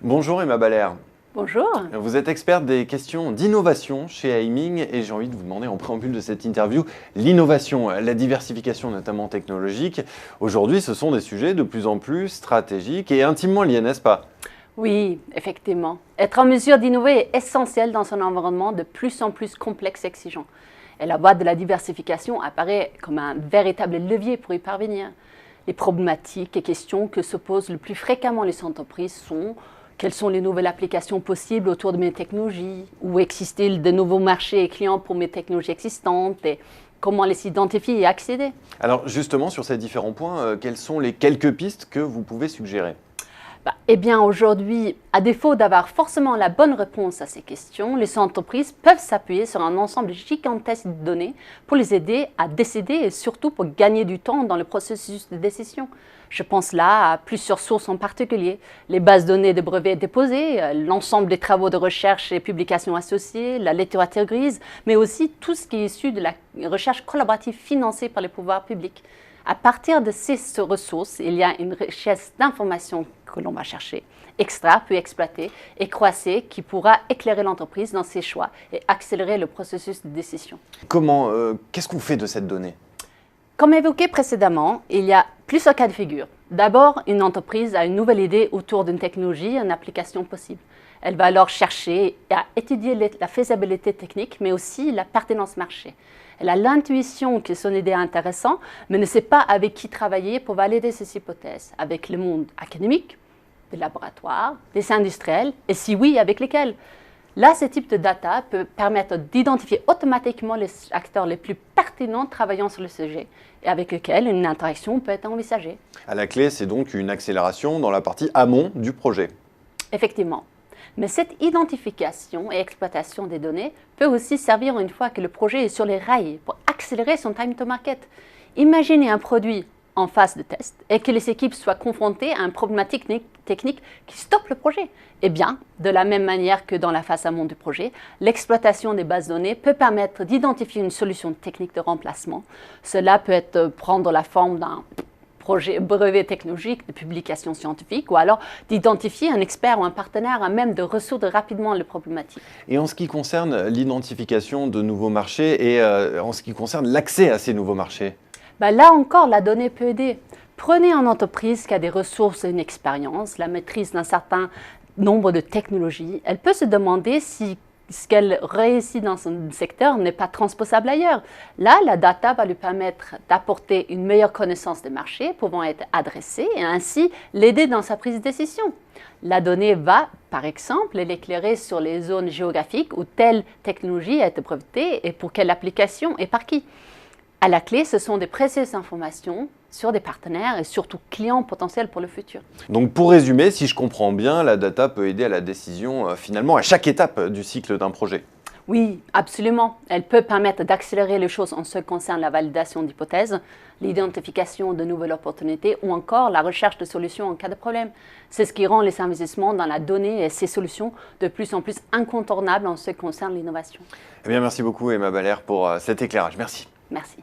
Bonjour Emma Baller. Bonjour. Vous êtes experte des questions d'innovation chez Aiming et j'ai envie de vous demander en préambule de cette interview, l'innovation, la diversification notamment technologique. Aujourd'hui, ce sont des sujets de plus en plus stratégiques et intimement liés, n'est-ce pas ? Oui, effectivement. Être en mesure d'innover est essentiel dans un environnement de plus en plus complexe et exigeant. Et la voie de la diversification apparaît comme un véritable levier pour y parvenir. Les problématiques et questions que se posent le plus fréquemment les entreprises sont: quelles sont les nouvelles applications possibles autour de mes technologies? Où existent de nouveaux marchés et clients pour mes technologies existantes? Et comment les identifier et accéder? Alors justement, sur ces différents points, quelles sont les quelques pistes que vous pouvez suggérer ? Eh bien, aujourd'hui, à défaut d'avoir forcément la bonne réponse à ces questions, les entreprises peuvent s'appuyer sur un ensemble gigantesque de données pour les aider à décider et surtout pour gagner du temps dans le processus de décision. Je pense là à plusieurs sources en particulier: les bases de données de brevets déposés, l'ensemble des travaux de recherche et publications associées, la littérature grise, mais aussi tout ce qui est issu de la recherche collaborative financée par les pouvoirs publics. À partir de ces ressources, il y a une richesse d'informations que l'on va chercher, extraire puis exploiter et croiser, qui pourra éclairer l'entreprise dans ses choix et accélérer le processus de décision. Qu'est-ce qu'on fait de cette donnée ? Comme évoqué précédemment, il y a plusieurs cas de figure. D'abord, une entreprise a une nouvelle idée autour d'une technologie, une application possible. Elle va alors chercher à étudier la faisabilité technique, mais aussi la pertinence marché. Elle a l'intuition que son idée est intéressante, mais ne sait pas avec qui travailler pour valider ces hypothèses. Avec le monde académique, des laboratoires, des industriels, et si oui, avec lesquels. Là, ce type de data peut permettre d'identifier automatiquement les acteurs les plus pertinents travaillant sur le sujet et avec lesquels une interaction peut être envisagée. À la clé, c'est donc une accélération dans la partie amont du projet. Effectivement. Mais cette identification et exploitation des données peut aussi servir une fois que le projet est sur les rails pour accélérer son time to market. Imaginez un produit en phase de test et que les équipes soient confrontées à une problématique technique qui stoppe le projet. Eh bien, de la même manière que dans la phase amont du projet, l'exploitation des bases de données peut permettre d'identifier une solution technique de remplacement. Cela peut prendre la forme d'un projet brevet technologique de publication scientifique ou alors d'identifier un expert ou un partenaire à même de résoudre rapidement les problématiques. Et en ce qui concerne l'identification de nouveaux marchés et en ce qui concerne l'accès à ces nouveaux marchés ? Là encore, la donnée peut aider. Prenez une entreprise qui a des ressources et une expérience, la maîtrise d'un certain nombre de technologies. Elle peut se demander si ce qu'elle réussit dans son secteur n'est pas transposable ailleurs. Là, la data va lui permettre d'apporter une meilleure connaissance des marchés pouvant être adressés et ainsi l'aider dans sa prise de décision. La donnée va, par exemple, l'éclairer sur les zones géographiques où telle technologie a été brevetée et pour quelle application et par qui. À la clé, ce sont des précieuses informations sur des partenaires et surtout clients potentiels pour le futur. Donc pour résumer, si je comprends bien, la data peut aider à la décision finalement à chaque étape du cycle d'un projet. Oui, absolument. Elle peut permettre d'accélérer les choses en ce qui concerne la validation d'hypothèses, l'identification de nouvelles opportunités ou encore la recherche de solutions en cas de problème. C'est ce qui rend les investissements dans la donnée et ces solutions de plus en plus incontournables en ce qui concerne l'innovation. Eh bien, merci beaucoup Emma Baller pour cet éclairage. Merci. Merci.